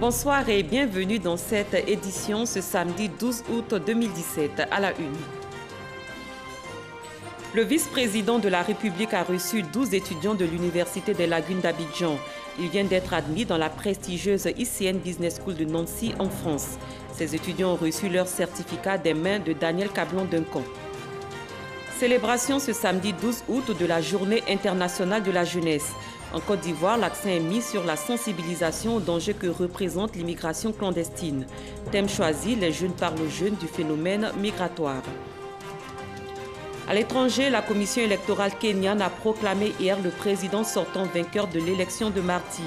Bonsoir et bienvenue dans cette édition ce samedi 12 août 2017 à la une. Le vice-président de la République a reçu 12 étudiants de l'Université des Lagunes d'Abidjan. Ils viennent d'être admis dans la prestigieuse ICN Business School de Nancy en France. Ces étudiants ont reçu leur certificat des mains de Daniel Cablon-Duncan. Célébration ce samedi 12 août de la Journée internationale de la jeunesse. En Côte d'Ivoire, l'accent est mis sur la sensibilisation aux dangers que représente l'immigration clandestine. Thème choisi, les jeunes parlent aux jeunes du phénomène migratoire. À l'étranger, la commission électorale kenyane a proclamé hier le président sortant vainqueur de l'élection de mardi.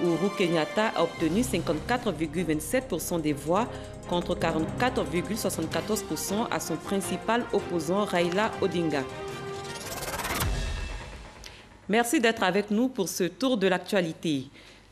Uhuru Kenyatta a obtenu 54,27% des voix contre 44,74% à son principal opposant Raila Odinga. Merci d'être avec nous pour ce tour de l'actualité.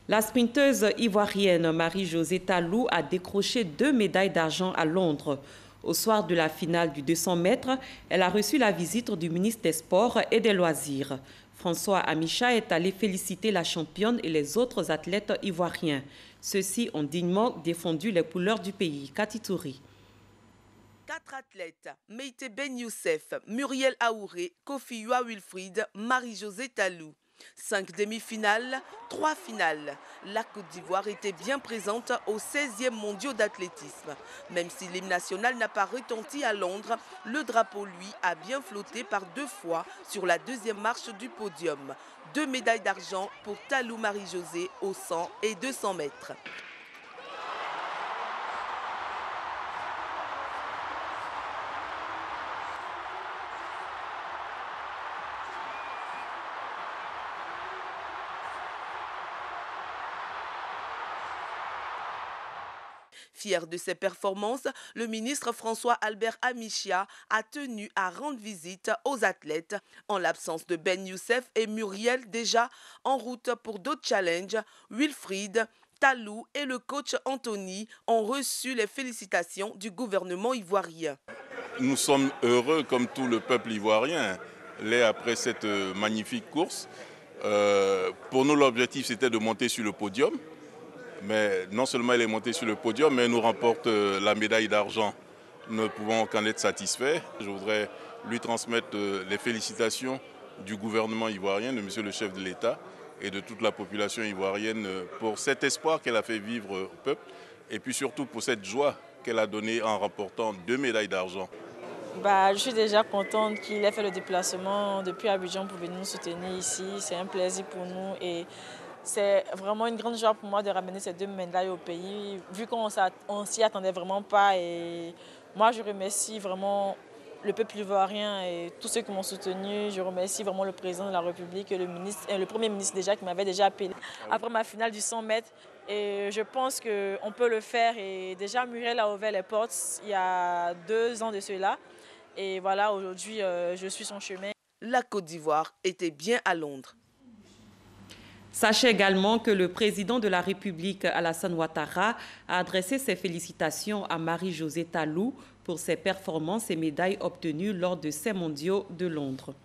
La sprinteuse ivoirienne Marie-Josée Talou a décroché 2 médailles d'argent à Londres. Au soir de la finale du 200 mètres, elle a reçu la visite du ministre des Sports et des Loisirs. François Amicha est allé féliciter la championne et les autres athlètes ivoiriens. Ceux-ci ont dignement défendu les couleurs du pays. Cathy Touré. 4 athlètes, Meïté Ben Youssef, Muriel Aouré, Kofi Wilfried, Marie-Josée Talou. 5 demi-finales, 3 finales. La Côte d'Ivoire était bien présente aux 16e mondiaux d'athlétisme. Même si l'hymne national n'a pas retenti à Londres, le drapeau, lui, a bien flotté par 2 fois sur la 2e marche du podium. 2 médailles d'argent pour Talou Marie-Josée aux 100 et 200 mètres. Fier de ses performances, le ministre François Albert Amichia a tenu à rendre visite aux athlètes. En l'absence de Ben Youssef et Muriel déjà en route pour d'autres challenges, Wilfried, Talou et le coach Anthony ont reçu les félicitations du gouvernement ivoirien. Nous sommes heureux comme tout le peuple ivoirien après cette magnifique course. Pour nous, l'objectif c'était de monter sur le podium. Mais non seulement elle est montée sur le podium, mais elle nous remporte la médaille d'argent. Nous ne pouvons qu'en être satisfaits. Je voudrais lui transmettre les félicitations du gouvernement ivoirien, de monsieur le chef de l'État et de toute la population ivoirienne pour cet espoir qu'elle a fait vivre au peuple et puis surtout pour cette joie qu'elle a donnée en remportant 2 médailles d'argent. Je suis déjà contente qu'il ait fait le déplacement depuis Abidjan pour venir nous soutenir ici. C'est un plaisir pour nous et c'est vraiment une grande joie pour moi de ramener ces 2 médailles au pays, vu qu'on ne s'y attendait vraiment pas. Et moi, je remercie vraiment le peuple ivoirien et tous ceux qui m'ont soutenu. Je remercie vraiment le président de la République et le Premier ministre déjà qui m'avait déjà appelé après ma finale du 100 mètres. Et je pense qu'on peut le faire. Et déjà, Muriel a ouvert les portes il y a 2 ans de cela. Et voilà, aujourd'hui, je suis son chemin. La Côte d'Ivoire était bien à Londres. Sachez également que le président de la République, Alassane Ouattara, a adressé ses félicitations à Marie-Josée Talou pour ses performances et médailles obtenues lors de ces mondiaux de Londres.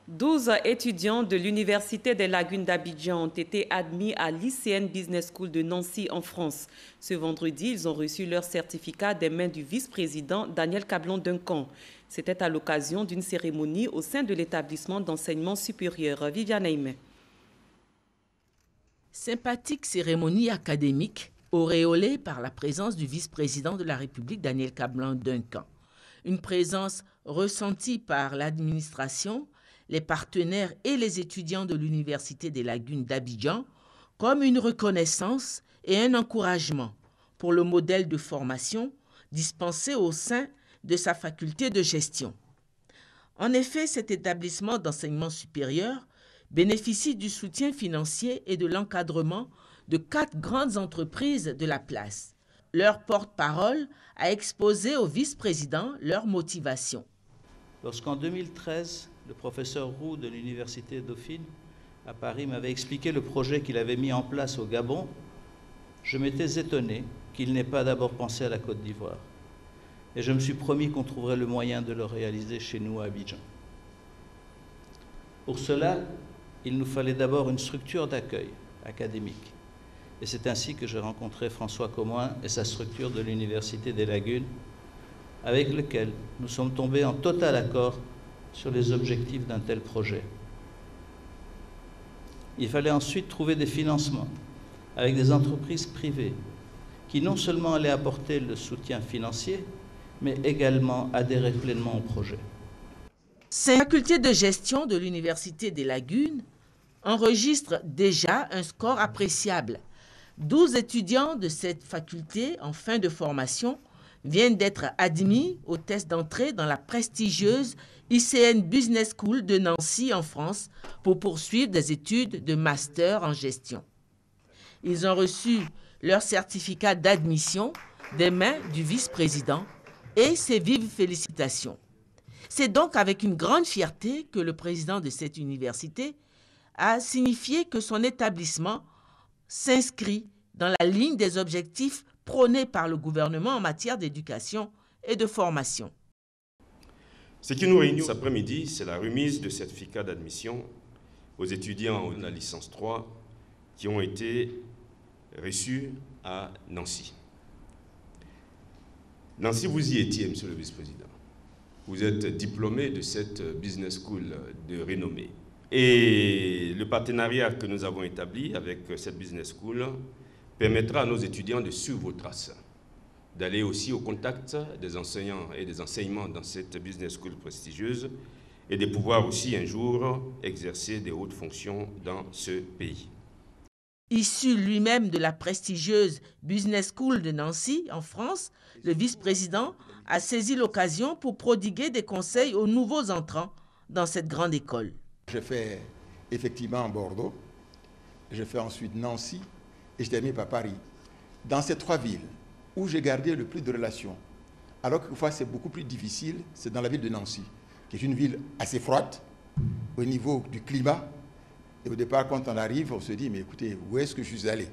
12 étudiants de l'Université des Lagunes d'Abidjan ont été admis à l'ICN Business School de Nancy en France. Ce vendredi, ils ont reçu leur certificat des mains du vice-président Daniel Cablon-Duncan. C'était à l'occasion d'une cérémonie au sein de l'établissement d'enseignement supérieur. Viviane Aimé. Sympathique cérémonie académique auréolée par la présence du vice-président de la République Daniel Cablon-Duncan. Une présence ressentie par l'administration, les partenaires et les étudiants de l'Université des Lagunes d'Abidjan comme une reconnaissance et un encouragement pour le modèle de formation dispensé au sein de sa faculté de gestion. En effet, cet établissement d'enseignement supérieur bénéficie du soutien financier et de l'encadrement de 4 grandes entreprises de la place. Leur porte-parole a exposé au vice-président leur motivation. Lorsqu'en 2013, le professeur Roux de l'Université Dauphine à Paris m'avait expliqué le projet qu'il avait mis en place au Gabon, je m'étais étonné qu'il n'ait pas d'abord pensé à la Côte d'Ivoire. Et je me suis promis qu'on trouverait le moyen de le réaliser chez nous à Abidjan. Pour cela, il nous fallait d'abord une structure d'accueil académique Et c'est ainsi que j'ai rencontré François Commoin et sa structure de l'Université des Lagunes, avec lequel nous sommes tombés en total accord sur les objectifs d'un tel projet. Il fallait ensuite trouver des financements avec des entreprises privées qui non seulement allaient apporter le soutien financier, mais également adhérer pleinement au projet. Cette faculté de gestion de l'Université des Lagunes enregistre déjà un score appréciable. 12 étudiants de cette faculté en fin de formation viennent d'être admis au test d'entrée dans la prestigieuse ICN Business School de Nancy en France pour poursuivre des études de master en gestion. Ils ont reçu leur certificat d'admission des mains du vice-président et ses vives félicitations. C'est donc avec une grande fierté que le président de cette université a signifié que son établissement s'inscrit dans la ligne des objectifs prônés par le gouvernement en matière d'éducation et de formation. Ce qui nous réunit cet après-midi, c'est la remise de certificats d'admission aux étudiants de la licence 3 qui ont été reçus à Nancy. Nancy, vous y étiez, monsieur le vice-président. Vous êtes diplômé de cette business school de renommée. Et le partenariat que nous avons établi avec cette business school permettra à nos étudiants de suivre vos traces, d'aller aussi au contact des enseignants et des enseignements dans cette business school prestigieuse et de pouvoir aussi un jour exercer des hautes fonctions dans ce pays. Issu lui-même de la prestigieuse Business School de Nancy, en France, le vice-président a saisi l'occasion pour prodiguer des conseils aux nouveaux entrants dans cette grande école. Je fais effectivement Bordeaux, je fais ensuite Nancy et je termine par Paris. Dans ces trois villes où j'ai gardé le plus de relations, alors que parfois c'est beaucoup plus difficile, c'est dans la ville de Nancy, qui est une ville assez froide au niveau du climat. Et au départ, quand on arrive, on se dit, mais écoutez, où est-ce que je suis allé?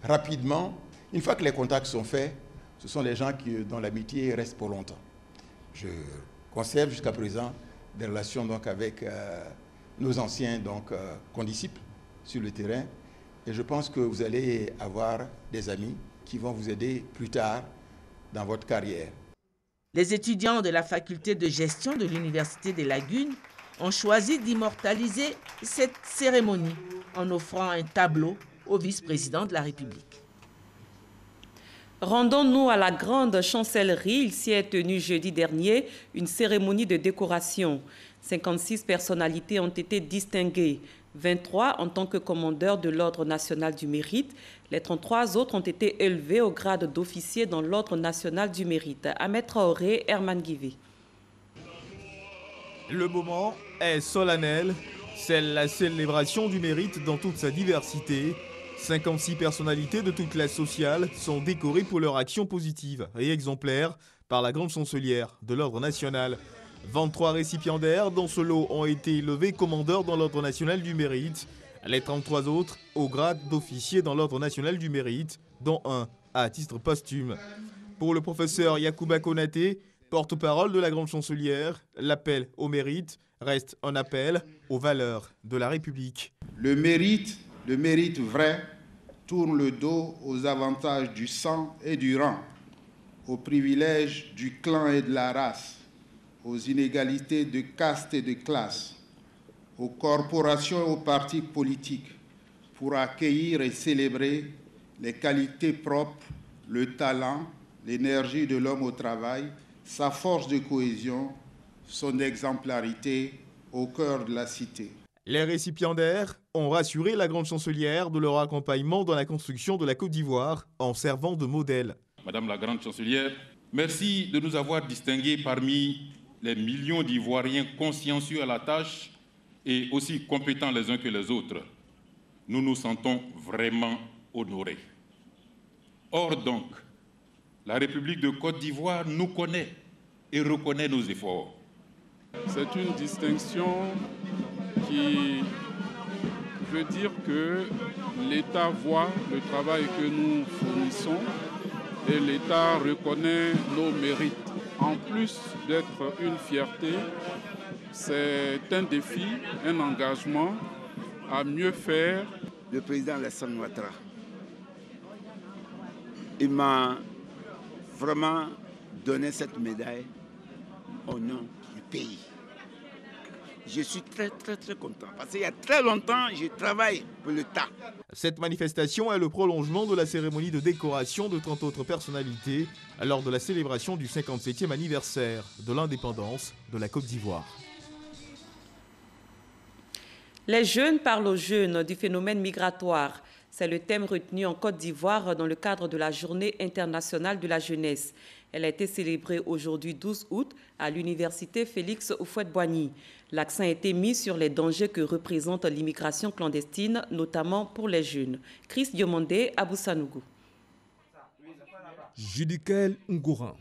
Rapidement, une fois que les contacts sont faits, ce sont les gens dont l'amitié reste pour longtemps. Je conserve jusqu'à présent des relations donc, avec nos anciens condisciples sur le terrain. Et je pense que vous allez avoir des amis qui vont vous aider plus tard dans votre carrière. Les étudiants de la faculté de gestion de l'Université des Lagunes ont choisi d'immortaliser cette cérémonie en offrant un tableau au vice-président de la République. Rendons-nous à la grande chancellerie. Il s'y est tenu jeudi dernier une cérémonie de décoration. 56 personnalités ont été distinguées, 23 en tant que commandeurs de l'Ordre national du mérite. Les 33 autres ont été élevés au grade d'officier dans l'Ordre national du mérite. Ahmed Traoré, Herman Guivé. Le moment est solennel, c'est la célébration du mérite dans toute sa diversité. 56 personnalités de toute classe sociale sont décorées pour leur action positive et exemplaire par la grande chancelière de l'Ordre national. 23 récipiendaires dans ce lot ont été élevés commandeurs dans l'Ordre national du mérite. Les 33 autres au grade d'officier dans l'Ordre national du mérite, dont un à titre posthume. Pour le professeur Yacouba Konaté, porte-parole de la grande chancelière, l'appel au mérite reste un appel aux valeurs de la République. Le mérite vrai, tourne le dos aux avantages du sang et du rang, aux privilèges du clan et de la race, aux inégalités de caste et de classe, aux corporations et aux partis politiques, pour accueillir et célébrer les qualités propres, le talent, l'énergie de l'homme au travail, sa force de cohésion, son exemplarité au cœur de la cité. Les récipiendaires ont rassuré la grande chancelière de leur accompagnement dans la construction de la Côte d'Ivoire en servant de modèle. Madame la grande chancelière, merci de nous avoir distingués parmi les millions d'Ivoiriens consciencieux à la tâche et aussi compétents les uns que les autres. Nous nous sentons vraiment honorés. Or donc, la République de Côte d'Ivoire nous connaît et reconnaît nos efforts. C'est une distinction qui veut dire que l'État voit le travail que nous fournissons et l'État reconnaît nos mérites. En plus d'être une fierté, c'est un défi, un engagement à mieux faire. Le président Alassane Ouattara il m'a vraiment donné cette médaille au nom du pays. Je suis très content parce qu'il y a très longtemps, je travaille pour l'État. Cette manifestation est le prolongement de la cérémonie de décoration de 30 autres personnalités lors de la célébration du 57e anniversaire de l'indépendance de la Côte d'Ivoire. Les jeunes parlent aux jeunes du phénomène migratoire. C'est le thème retenu en Côte d'Ivoire dans le cadre de la Journée internationale de la jeunesse. Elle a été célébrée aujourd'hui 12 août à l'université Félix Houphouët-Boigny. L'accent a été mis sur les dangers que représente l'immigration clandestine, notamment pour les jeunes. Chris Diomandé, Aboussanougou. Judikel Ngoran,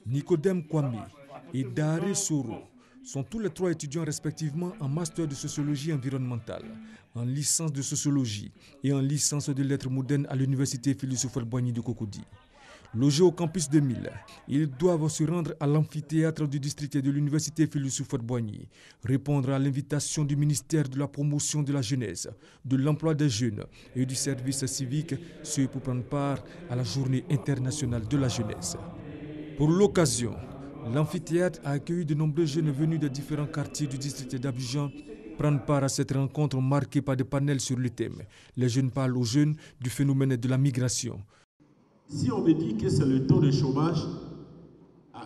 Nicodème Kwame et Daré Soro sont tous les trois étudiants respectivement en master de sociologie environnementale, en licence de sociologie et en licence de lettres modernes à l'université Félix Houphouët-Boigny de Cocody. Logés au campus 2000, ils doivent se rendre à l'amphithéâtre du district de l'université Félix Houphouët-Boigny, répondre à l'invitation du ministère de la promotion de la jeunesse, de l'emploi des jeunes et du service civique, ce pour prendre part à la journée internationale de la jeunesse. Pour l'occasion, l'amphithéâtre a accueilli de nombreux jeunes venus de différents quartiers du district d'Abidjan prendre part à cette rencontre marquée par des panels sur le thème. Les jeunes parlent aux jeunes du phénomène de la migration. Si on me dit que c'est le taux de chômage,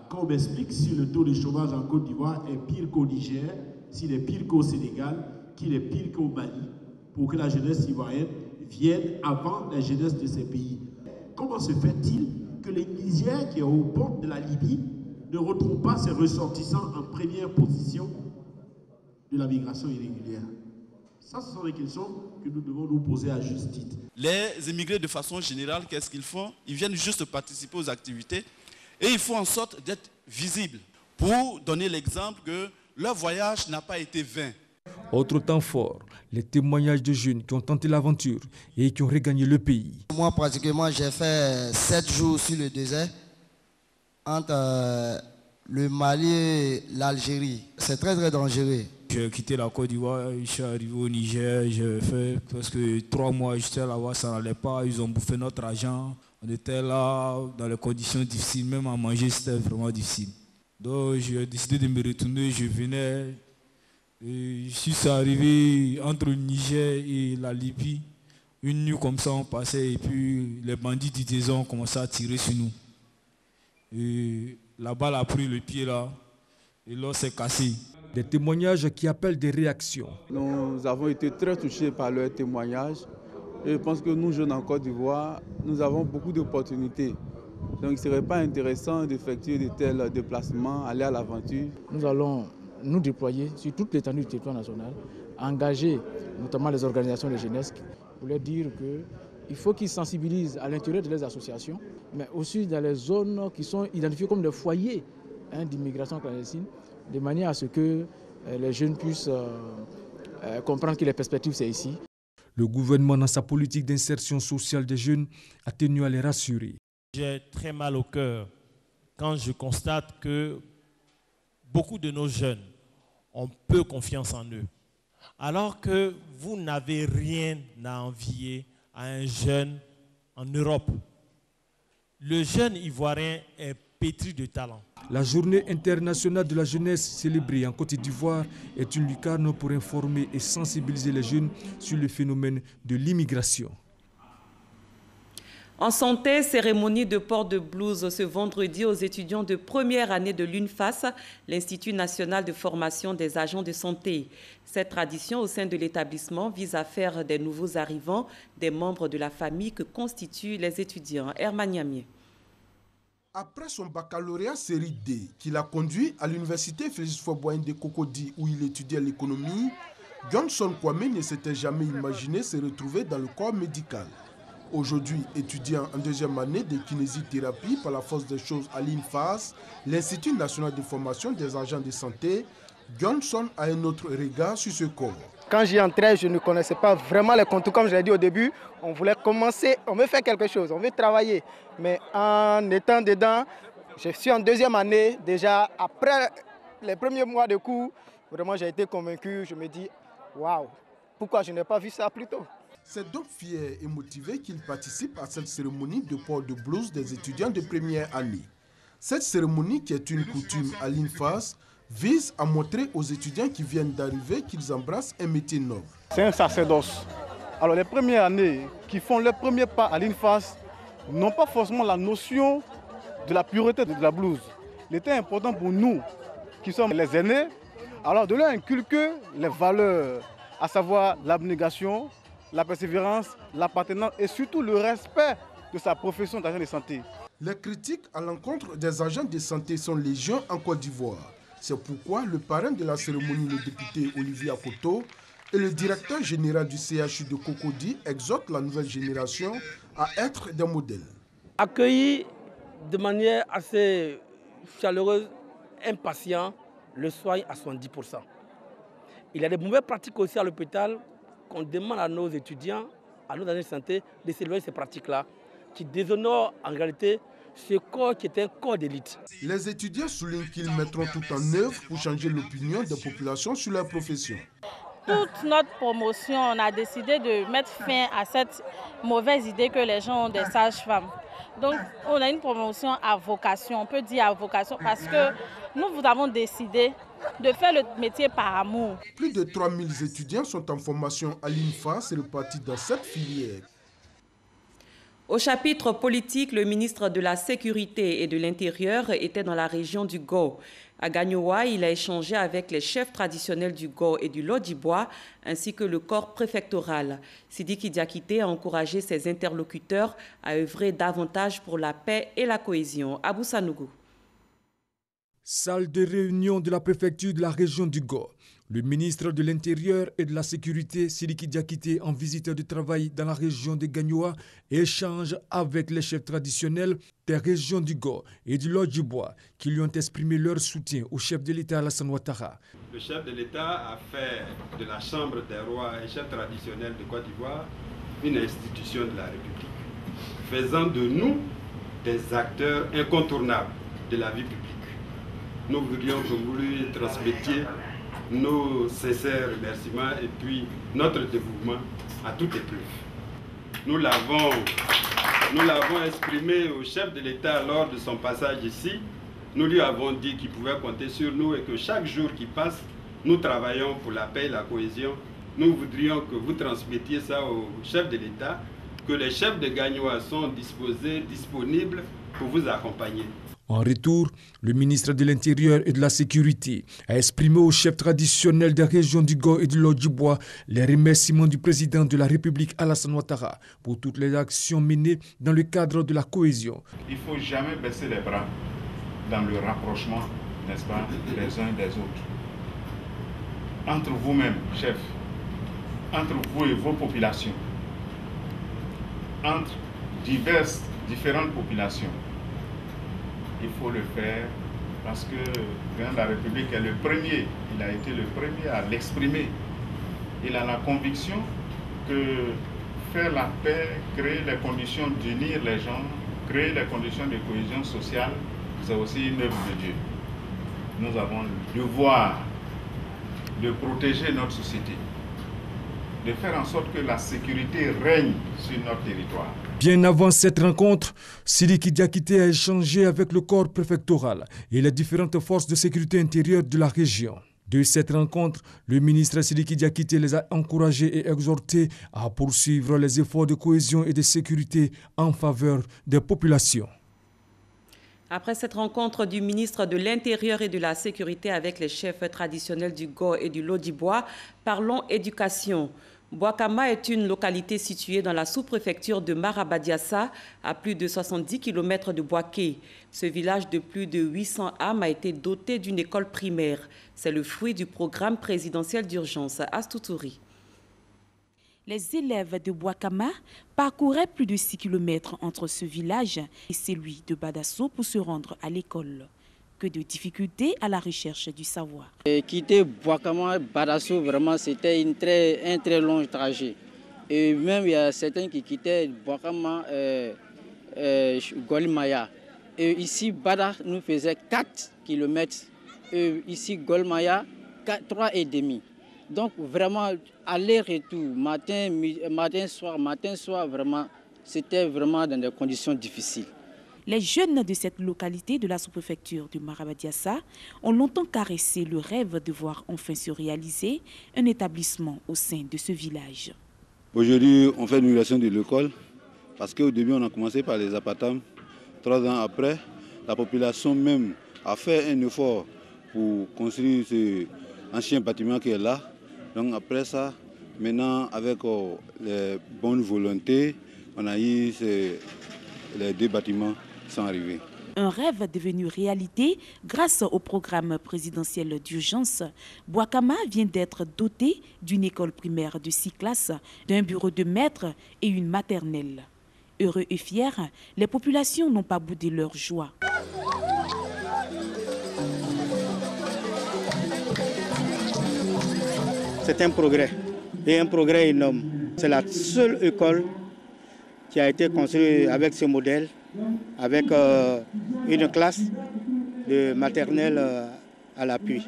qu'on m'explique si le taux de chômage en Côte d'Ivoire est pire qu'au Niger, s'il est pire qu'au Sénégal, qu'il est pire qu'au Mali, pour que la jeunesse ivoirienne vienne avant la jeunesse de ces pays. Comment se fait-il que les Nigériens qui sont aux portes de la Libye ne retrouvent pas ces ressortissants en première position de la migration irrégulière? Ça, ce sont des questions que nous devons nous poser à juste titre. Les immigrés, de façon générale, qu'est-ce qu'ils font? Ils viennent juste participer aux activités et ils font en sorte d'être visibles pour donner l'exemple que leur voyage n'a pas été vain. Autre temps fort, les témoignages de jeunes qui ont tenté l'aventure et qui ont regagné le pays. Moi, pratiquement, j'ai fait 7 jours sur le désert entre le Mali et l'Algérie. C'est très dangereux. J'ai quitté la Côte d'Ivoire, je suis arrivé au Niger, j'ai fait presque 3 mois, j'étais là-bas, ça n'allait pas, ils ont bouffé notre argent. On était là dans les conditions difficiles, même à manger c'était vraiment difficile. Donc j'ai décidé de me retourner, je venais, et je suis arrivé entre le Niger et la Libye. Une nuit comme ça on passait et puis les bandits du désert ont commencé à tirer sur nous. Et la balle a pris le pied là, et l'os s'est cassé. Des témoignages qui appellent des réactions. Nous avons été très touchés par leurs témoignages. Et je pense que nous, jeunes en Côte d'Ivoire, nous avons beaucoup d'opportunités. Donc il ne serait pas intéressant d'effectuer de tels déplacements, aller à l'aventure. Nous allons nous déployer sur toute l'étendue du territoire national, engager notamment les organisations de jeunesse pour leur dire qu'il faut qu'ils sensibilisent à l'intérieur de leurs associations, mais aussi dans les zones qui sont identifiées comme des foyers d'immigration clandestine, de manière à ce que les jeunes puissent comprendre que les perspectives, c'est ici. Le gouvernement, dans sa politique d'insertion sociale des jeunes, a tenu à les rassurer. J'ai très mal au cœur quand je constate que beaucoup de nos jeunes ont peu confiance en eux. Alors que vous n'avez rien à envier à un jeune en Europe. Le jeune ivoirien est pétri de talent. La journée internationale de la jeunesse célébrée en Côte d'Ivoire est une lucarne pour informer et sensibiliser les jeunes sur le phénomène de l'immigration. En santé, cérémonie de port de blouse ce vendredi aux étudiants de première année de l'UNFAS, l'Institut national de formation des agents de santé. Cette tradition au sein de l'établissement vise à faire des nouveaux arrivants des membres de la famille que constituent les étudiants. Herman Niamier. Après son baccalauréat série D, qui l'a conduit à l'université Félix Houphouët-Boigny de Cocody où il étudiait l'économie, Johnson Kwame ne s'était jamais imaginé se retrouver dans le corps médical. Aujourd'hui, étudiant en deuxième année de kinésithérapie par la force des choses à l'INFAS, l'Institut national de formation des agents de santé, Johnson a un autre regard sur ce corps. Quand j'y entrais, je ne connaissais pas vraiment les contours. Comme je l'ai dit au début, on voulait commencer, on veut faire quelque chose, on veut travailler. Mais en étant dedans, je suis en deuxième année. Déjà, après les premiers mois de cours, vraiment j'ai été convaincu. Je me dis, waouh, pourquoi je n'ai pas vu ça plus tôt? C'est donc fier et motivé qu'il participe à cette cérémonie de port de blouse des étudiants de première année. Cette cérémonie, qui est une coutume à l'INFAS, vise à montrer aux étudiants qui viennent d'arriver qu'ils embrassent un métier noble. C'est un sacerdoce. Alors les premières années qui font leur premier pas à l'INFAS n'ont pas forcément la notion de la pureté de la blouse. Il était important pour nous, qui sommes les aînés, alors de leur inculquer les valeurs, à savoir l'abnégation, la persévérance, l'appartenance et surtout le respect de sa profession d'agent de santé. Les critiques à l'encontre des agents de santé sont légion en Côte d'Ivoire. C'est pourquoi le parrain de la cérémonie, le député Olivier Akoto, et le directeur général du CHU de Cocody exhortent la nouvelle génération à être des modèles. Accueilli de manière assez chaleureuse, impatient, le soigne à 70%. Il y a des mauvaises pratiques aussi à l'hôpital qu'on demande à nos étudiants, à nos agents de santé, de s'éloigner de ces pratiques-là, qui déshonorent en réalité ce corps qui est un corps d'élite. Les étudiants soulignent qu'ils mettront tout en œuvre pour changer l'opinion des populations sur leur profession. Toute notre promotion, on a décidé de mettre fin à cette mauvaise idée que les gens ont des sages-femmes. Donc, on a une promotion à vocation, on peut dire à vocation, parce que nous avons décidé de faire le métier par amour. Plus de 3000 étudiants sont en formation à l'INFAS répartis dans cette filière. Au chapitre politique, le ministre de la Sécurité et de l'Intérieur était dans la région du Go. À Gagnoa, il a échangé avec les chefs traditionnels du Go et du Lodjibois, ainsi que le corps préfectoral. Sidiki Diakité a encouragé ses interlocuteurs à œuvrer davantage pour la paix et la cohésion. Abou Sanougou. Salle de réunion de la préfecture de la région du Go. Le ministre de l'Intérieur et de la Sécurité, Sidiki Diakité, en visite de travail dans la région de Gagnoa, échange avec les chefs traditionnels des régions du Go et du Lodjibois qui lui ont exprimé leur soutien au chef de l'État Alassane Ouattara. Le chef de l'État a fait de la Chambre des rois et chefs traditionnels de Côte d'Ivoire une institution de la République, faisant de nous des acteurs incontournables de la vie publique. Nous voudrions que vous lui transmettiez nos sincères remerciements et puis notre dévouement à toute épreuve. Nous l'avons exprimé au chef de l'État lors de son passage ici. Nous lui avons dit qu'il pouvait compter sur nous et que chaque jour qui passe, nous travaillons pour la paix et la cohésion. Nous voudrions que vous transmettiez ça au chef de l'État, que les chefs de Gagnoa sont disponibles pour vous accompagner. En retour, le ministre de l'Intérieur et de la Sécurité a exprimé aux chefs traditionnels des régions du Go et du Lodjibois les remerciements du président de la République Alassane Ouattara pour toutes les actions menées dans le cadre de la cohésion. Il ne faut jamais baisser les bras dans le rapprochement, n'est-ce pas, des uns des autres. Entre vous-même, chefs, entre vous et vos populations, entre différentes populations. Il faut le faire parce que le président de la République est le premier, il a été le premier à l'exprimer. Il a la conviction que faire la paix, créer les conditions d'unir les gens, créer les conditions de cohésion sociale, c'est aussi une œuvre de Dieu. Nous avons le devoir de protéger notre société, de faire en sorte que la sécurité règne sur notre territoire. Bien avant cette rencontre, Sidiki Diakité a échangé avec le corps préfectoral et les différentes forces de sécurité intérieure de la région. De cette rencontre, le ministre Sidiki Diakité les a encouragés et exhortés à poursuivre les efforts de cohésion et de sécurité en faveur des populations. Après cette rencontre du ministre de l'Intérieur et de la Sécurité avec les chefs traditionnels du Go et du Lodjibois, parlons éducation. Boakama est une localité située dans la sous-préfecture de Marabadiassa, à plus de 70 km de Boaké. Ce village de plus de 800 âmes a été doté d'une école primaire. C'est le fruit du programme présidentiel d'urgence Astoutouri. Les élèves de Boakama parcouraient plus de 6 km entre ce village et celui de Badasso pour se rendre à l'école. Que de difficultés à la recherche du savoir. Quitter Boakama, Badasso, vraiment c'était un très long trajet. Et même il y a certains qui quittaient Boakama, Golmaya. Et ici, Bada nous faisait 4 km. Et ici, Golmaya, 3,5 km. Donc vraiment, aller-retour, matin, soir, vraiment, c'était vraiment dans des conditions difficiles. Les jeunes de cette localité de la sous-préfecture du Marabadiassa ont longtemps caressé le rêve de voir enfin se réaliser un établissement au sein de ce village. Aujourd'hui, on fait une migration de l'école parce qu'au début, on a commencé par les appartements. 3 ans après, la population même a fait un effort pour construire ce ancien bâtiment qui est là. Donc après ça, maintenant, avec les bonnes volontés, on a eu les 2 bâtiments qui sont arrivés. Un rêve devenu réalité grâce au programme présidentiel d'urgence. Boakama vient d'être doté d'une école primaire de 6 classes, d'un bureau de maître et une maternelle. Heureux et fiers, les populations n'ont pas boudé leur joie. C'est un progrès, et un progrès énorme. C'est la seule école qui a été construite avec ce modèle, avec une classe de maternelle à l'appui.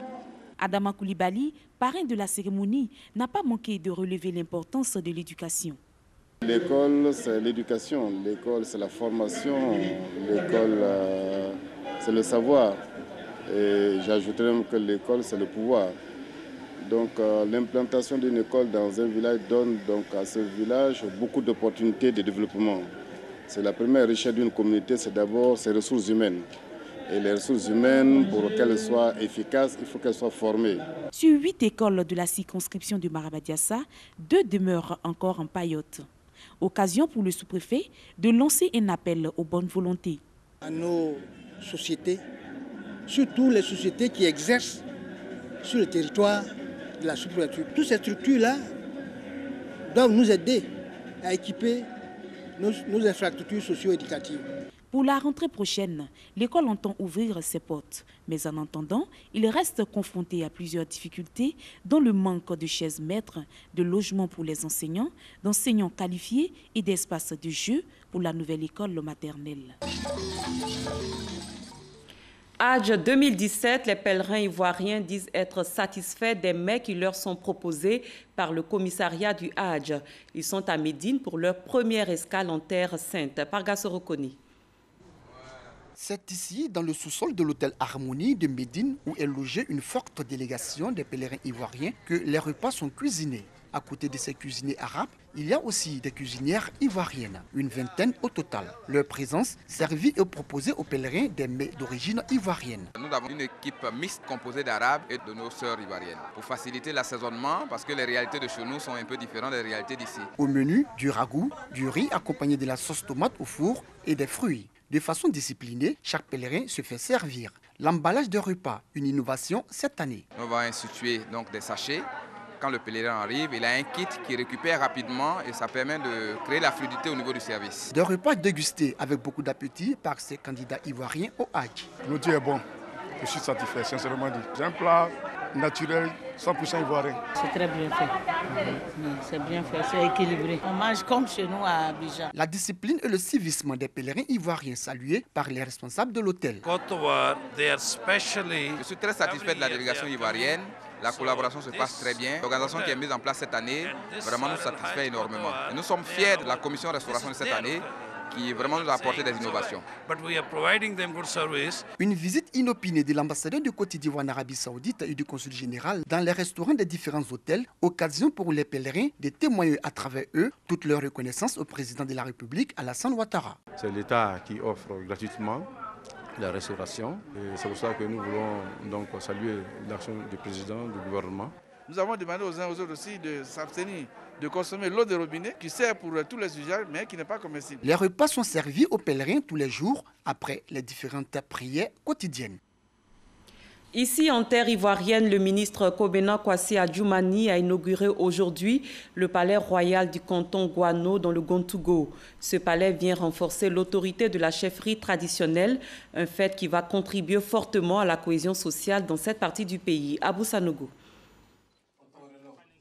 Adama Koulibaly, parrain de la cérémonie, n'a pas manqué de relever l'importance de l'éducation. L'école, c'est l'éducation, l'école, c'est la formation, l'école, c'est le savoir. Et j'ajouterais même que l'école, c'est le pouvoir. Donc l'implantation d'une école dans un village donne donc à ce village beaucoup d'opportunités de développement. C'est la première richesse d'une communauté, c'est d'abord ses ressources humaines. Et les ressources humaines, pour qu'elles soient efficaces, il faut qu'elles soient formées. Sur 8 écoles de la circonscription de Marabadiassa, 2 demeurent encore en paillote. Occasion pour le sous-préfet de lancer un appel aux bonnes volontés. À nos sociétés, surtout les sociétés qui exercent sur le territoire de la sous-préfecture. Toutes ces structures-là doivent nous aider à équiper nos infrastructures socio-éducatives. Pour la rentrée prochaine, l'école entend ouvrir ses portes. Mais en attendant, il reste confronté à plusieurs difficultés, dont le manque de chaises maîtres, de logements pour les enseignants, d'enseignants qualifiés et d'espaces de jeu pour la nouvelle école maternelle. Hajj 2017, les pèlerins ivoiriens disent être satisfaits des mets qui leur sont proposés par le commissariat du Hajj. Ils sont à Médine pour leur première escale en terre sainte. Parga Sorokoni. C'est ici, dans le sous-sol de l'hôtel Harmonie de Médine, où est logée une forte délégation des pèlerins ivoiriens, que les repas sont cuisinés. À côté de ces cuisiniers arabes, il y a aussi des cuisinières ivoiriennes, une vingtaine au total. Leur présence servit et proposait aux pèlerins des mets d'origine ivoirienne. Nous avons une équipe mixte composée d'arabes et de nos sœurs ivoiriennes pour faciliter l'assaisonnement parce que les réalités de chez nous sont un peu différentes des réalités d'ici. Au menu, du ragoût, du riz accompagné de la sauce tomate au four et des fruits. De façon disciplinée, chaque pèlerin se fait servir. L'emballage de repas, une innovation cette année. On va instituer donc des sachets. Quand le pèlerin arrive, il a un kit qui récupère rapidement et ça permet de créer la fluidité au niveau du service. Des repas dégustés avec beaucoup d'appétit par ces candidats ivoiriens au Hajj. Le Dieu est bon, je suis satisfait, sincèrement dit. C'est un plat naturel, 100% ivoirien. C'est très bien fait. C'est bien fait, c'est équilibré. On mange comme chez nous à Abidjan. La discipline et le civisme des pèlerins ivoiriens salués par les responsables de l'hôtel. Je suis très satisfait de la délégation ivoirienne. La collaboration se passe très bien. L'organisation qui est mise en place cette année vraiment nous satisfait énormément. Et nous sommes fiers de la commission restauration de cette année qui vraiment nous a apporté des innovations. Une visite inopinée de l'ambassadeur de Côte d'Ivoire en Arabie Saoudite et du consul général dans les restaurants des différents hôtels, occasion pour les pèlerins de témoigner à travers eux toute leur reconnaissance au président de la République, Alassane Ouattara. C'est l'État qui offre gratuitement la restauration. C'est pour ça que nous voulons donc saluer l'action du président, du gouvernement. Nous avons demandé aux uns aux autres aussi de s'abstenir de consommer l'eau de robinet qui sert pour tous les usages mais qui n'est pas comestible. Les repas sont servis aux pèlerins tous les jours après les différentes prières quotidiennes. Ici, en terre ivoirienne, le ministre Kobena Kwasi Adjoumani a inauguré aujourd'hui le palais royal du canton Guano dans le Gontougo. Ce palais vient renforcer l'autorité de la chefferie traditionnelle, un fait qui va contribuer fortement à la cohésion sociale dans cette partie du pays. Abou Sanogo.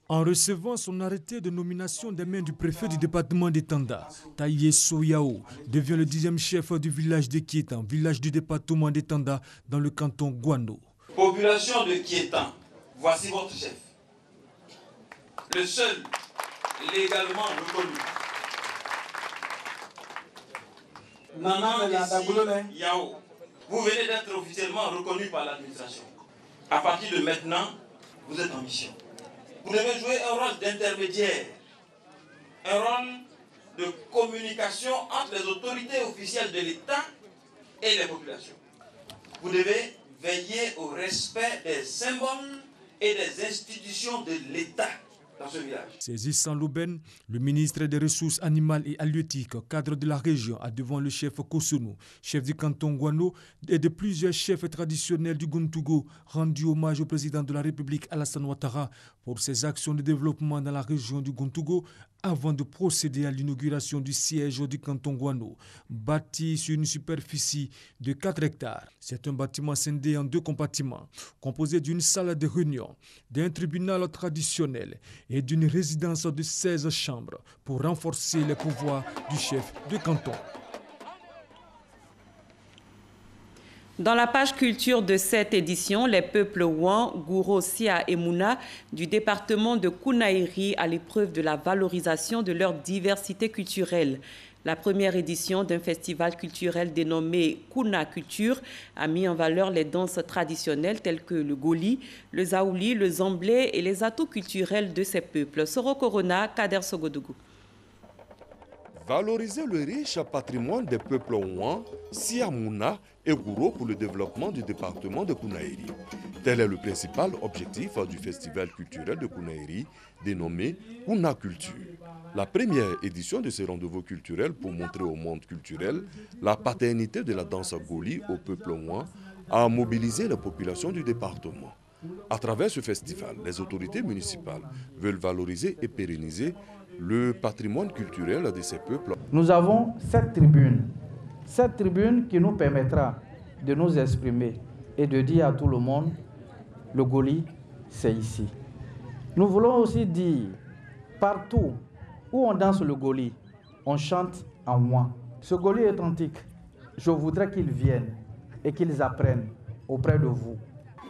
En recevant son arrêté de nomination des mains du préfet du département d'Étanda, Taïe Soyao devient le 10e chef du village de Kietan, village du département d'Étanda dans le canton Guano. Population de Kietan, voici votre chef. le seul légalement reconnu. Nana Yao, vous venez d'être officiellement reconnu par l'administration. À partir de maintenant, vous êtes en mission. Vous devez jouer un rôle d'intermédiaire, un rôle de communication entre les autorités officielles de l'État et les populations. Vous devez veiller au respect des symboles et des institutions de l'État dans ce village. Saisissant l'aubaine, le ministre des Ressources animales et halieutiques, cadre de la région, a devant le chef Kosunu, chef du canton Guano, et de plusieurs chefs traditionnels du Gountougou, rendu hommage au président de la République Alassane Ouattara pour ses actions de développement dans la région du Gountougou, avant de procéder à l'inauguration du siège du canton Guano, bâti sur une superficie de 4 hectares. C'est un bâtiment scindé en 2 compartiments, composé d'une salle de réunion, d'un tribunal traditionnel et d'une résidence de 16 chambres pour renforcer les pouvoirs du chef de canton. Dans la page culture de cette édition, les peuples Ouan, Gouro, Sia et Mouna du département de Kounaïri à l'épreuve de la valorisation de leur diversité culturelle. La première édition d'un festival culturel dénommé Kouna Culture a mis en valeur les danses traditionnelles telles que le goli, le zaouli, le zamblé et les atouts culturels de ces peuples. Soro Corona, Kader Sogodougou. Valoriser le riche patrimoine des peuples Ouan, Sia, Mouna et Gouro pour le développement du département de Kounaïri. Tel est le principal objectif du festival culturel de Kounaïri, dénommé Kouna Culture. La première édition de ce rendez-vous culturel pour montrer au monde culturel la paternité de la danse goli au peuple Ouan a mobilisé la population du département. À travers ce festival, les autorités municipales veulent valoriser et pérenniser le patrimoine culturel de ces peuples. Nous avons cette tribune qui nous permettra de nous exprimer et de dire à tout le monde, le Goli, c'est ici. Nous voulons aussi dire, partout où on danse le Goli, on chante en moi. Ce Goli est authentique. Je voudrais qu'ils viennent et qu'ils apprennent auprès de vous.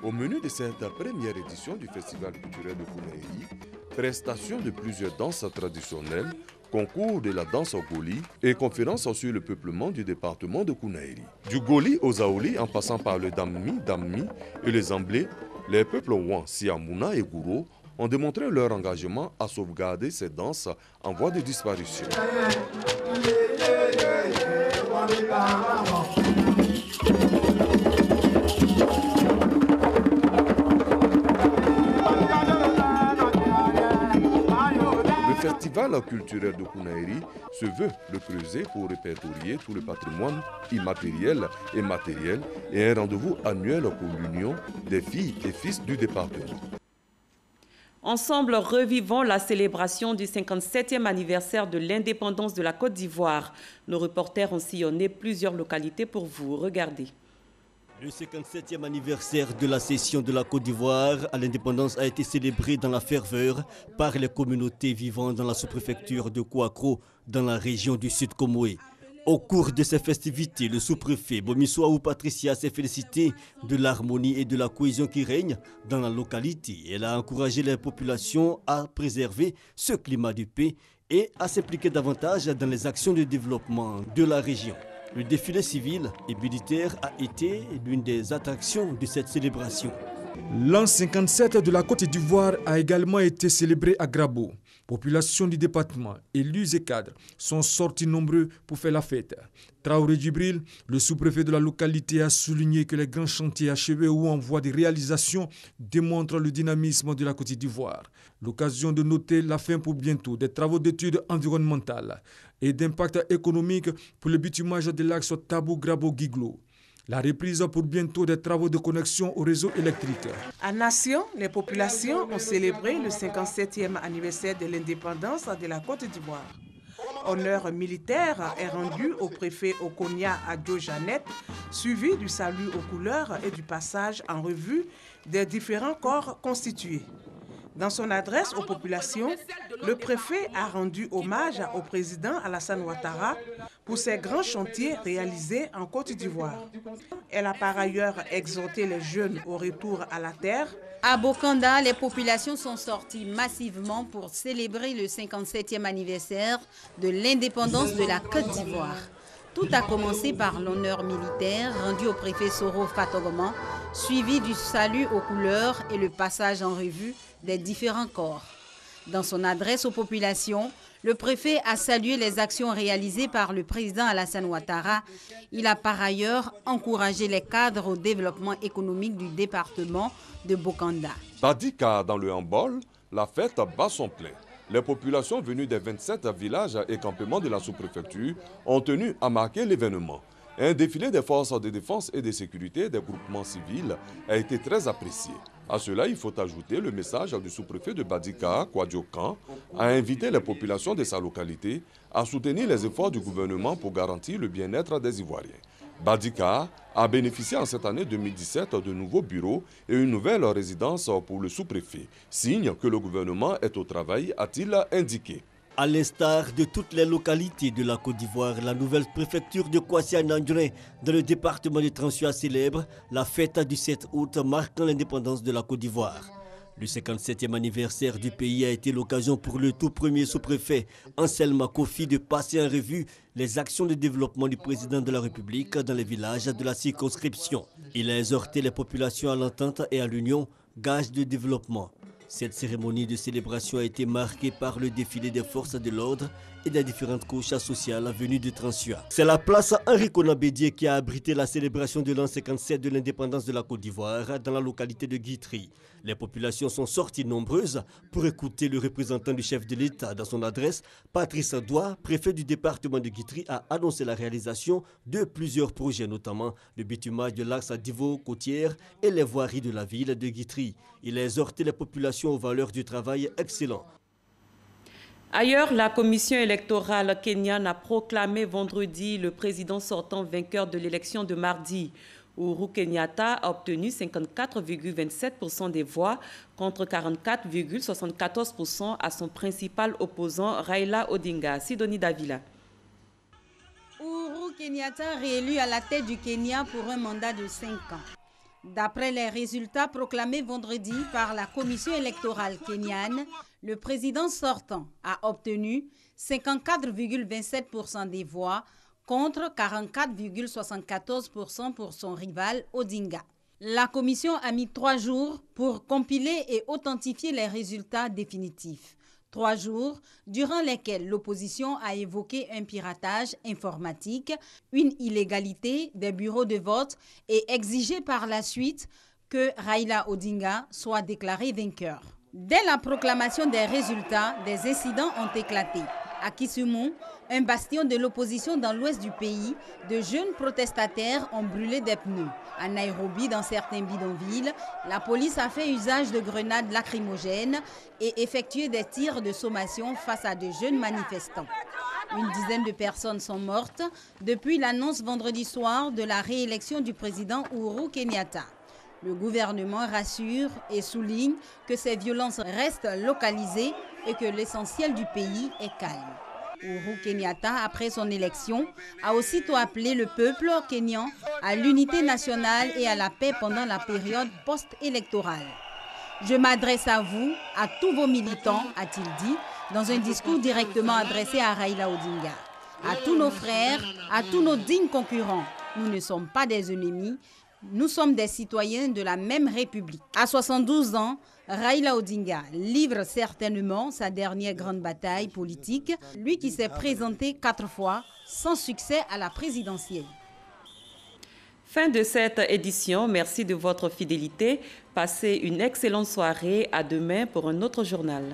Au menu de cette première édition du Festival culturel de Kounaïri, prestation de plusieurs danses traditionnelles, concours de la danse au Goli et conférences sur le peuplement du département de Kounaïri. Du Goli au Zaouli en passant par le Dammi et les Zamblé, les peuples Ouan, Sia, Mouna et Gouro ont démontré leur engagement à sauvegarder ces danses en voie de disparition. Le festival culturel de Kounaïri se veut le creuset pour répertorier tout le patrimoine immatériel et matériel et un rendez-vous annuel pour l'union des filles et fils du département. Ensemble, revivons la célébration du 57e anniversaire de l'indépendance de la Côte d'Ivoire. Nos reporters ont sillonné plusieurs localités pour vous. Regardez. Le 57e anniversaire de la cession de la Côte d'Ivoire à l'indépendance a été célébré dans la ferveur par les communautés vivant dans la sous-préfecture de Kouakro, dans la région du Sud Comoé. Au cours de ces festivités, le sous-préfet Bomissoaou Patricia s'est félicité de l'harmonie et de la cohésion qui règne dans la localité. Elle a encouragé les populations à préserver ce climat de paix et à s'impliquer davantage dans les actions de développement de la région. Le défilé civil et militaire a été l'une des attractions de cette célébration. L'an 57 de la Côte d'Ivoire a également été célébré à Grabo. Population du département, élus et cadres sont sortis nombreux pour faire la fête. Traoré Djibril, le sous-préfet de la localité, a souligné que les grands chantiers achevés ou en voie de réalisation démontrent le dynamisme de la Côte d'Ivoire. L'occasion de noter la fin pour bientôt des travaux d'études environnementales et d'impact économique pour le bitumage de l'axe Tabou-Grabo-Giglo. La reprise pour bientôt des travaux de connexion au réseau électrique. À Nation, les populations ont célébré le 57e anniversaire de l'indépendance de la Côte d'Ivoire. Honneur militaire est rendu au préfet Okonia Adjo Jeannette, suivi du salut aux couleurs et du passage en revue des différents corps constitués. Dans son adresse aux populations, le préfet a rendu hommage au président Alassane Ouattara pour ses grands chantiers réalisés en Côte d'Ivoire. Elle a par ailleurs exhorté les jeunes au retour à la terre. À Bokanda, les populations sont sorties massivement pour célébrer le 57e anniversaire de l'indépendance de la Côte d'Ivoire. Tout a commencé par l'honneur militaire rendu au préfet Soro Fatogman, suivi du salut aux couleurs et le passage en revue des différents corps. Dans son adresse aux populations, le préfet a salué les actions réalisées par le président Alassane Ouattara. Il a par ailleurs encouragé les cadres au développement économique du département de Bokanda. Badika, dans le handball, la fête bat son plein. Les populations venues des 27 villages et campements de la sous-préfecture ont tenu à marquer l'événement. Un défilé des forces de défense et de sécurité des groupements civils a été très apprécié. À cela, il faut ajouter le message du sous-préfet de Badika, Kwadjo Khan, a invité les populations de sa localité à soutenir les efforts du gouvernement pour garantir le bien-être des Ivoiriens. Badika a bénéficié en cette année 2017 de nouveaux bureaux et une nouvelle résidence pour le sous-préfet, signe que le gouvernement est au travail, a-t-il indiqué. À l'instar de toutes les localités de la Côte d'Ivoire, la nouvelle préfecture de Kwasi-Nandré, dans le département de Transua, célèbre la fête du 7 août marquant l'indépendance de la Côte d'Ivoire. Le 57e anniversaire du pays a été l'occasion pour le tout premier sous-préfet, Anselme Kofi, de passer en revue les actions de développement du président de la République dans les villages de la circonscription. Il a exhorté les populations à l'entente et à l'union, gage de développement. Cette cérémonie de célébration a été marquée par le défilé des forces de l'ordre et des différentes couches sociales venues de Transua. C'est la place Henri Konan Bédié qui a abrité la célébration de l'an 57 de l'indépendance de la Côte d'Ivoire dans la localité de Guitry. Les populations sont sorties nombreuses pour écouter le représentant du chef de l'État. Dans son adresse, Patrice Doua, préfet du département de Guitry, a annoncé la réalisation de plusieurs projets, notamment le bitumage de l'axe Divo-Côtière et les voiries de la ville de Guitry. Il a exhorté les populations aux valeurs du travail excellent. Ailleurs, la commission électorale kenyane a proclamé vendredi le président sortant vainqueur de l'élection de mardi. Uhuru Kenyatta a obtenu 54,27% des voix contre 44,74% à son principal opposant Raila Odinga. Sidonie Davila. Uhuru Kenyatta réélu à la tête du Kenya pour un mandat de 5 ans. D'après les résultats proclamés vendredi par la commission électorale kenyane, le président sortant a obtenu 54,27% des voix contre 44,74% pour son rival Odinga. La commission a mis 3 jours pour compiler et authentifier les résultats définitifs. 3 jours durant lesquels l'opposition a évoqué un piratage informatique, une illégalité des bureaux de vote et exigé par la suite que Raila Odinga soit déclaré vainqueur. Dès la proclamation des résultats, des incidents ont éclaté. À Kisumu, un bastion de l'opposition dans l'ouest du pays, de jeunes protestataires ont brûlé des pneus. À Nairobi, dans certains bidonvilles, la police a fait usage de grenades lacrymogènes et effectué des tirs de sommation face à de jeunes manifestants. Une dizaine de personnes sont mortes depuis l'annonce vendredi soir de la réélection du président Uhuru Kenyatta. Le gouvernement rassure et souligne que ces violences restent localisées et que l'essentiel du pays est calme. Uhuru Kenyatta, après son élection, a aussitôt appelé le peuple kényan à l'unité nationale et à la paix pendant la période post-électorale. « Je m'adresse à vous, à tous vos militants », a-t-il dit, dans un discours directement adressé à Raila Odinga. À tous nos frères, à tous nos dignes concurrents, nous ne sommes pas des ennemis, nous sommes des citoyens de la même République. À 72 ans, Raila Odinga livre certainement sa dernière grande bataille politique, lui qui s'est présenté 4 fois sans succès à la présidentielle. Fin de cette édition. Merci de votre fidélité. Passez une excellente soirée. À demain pour un autre journal.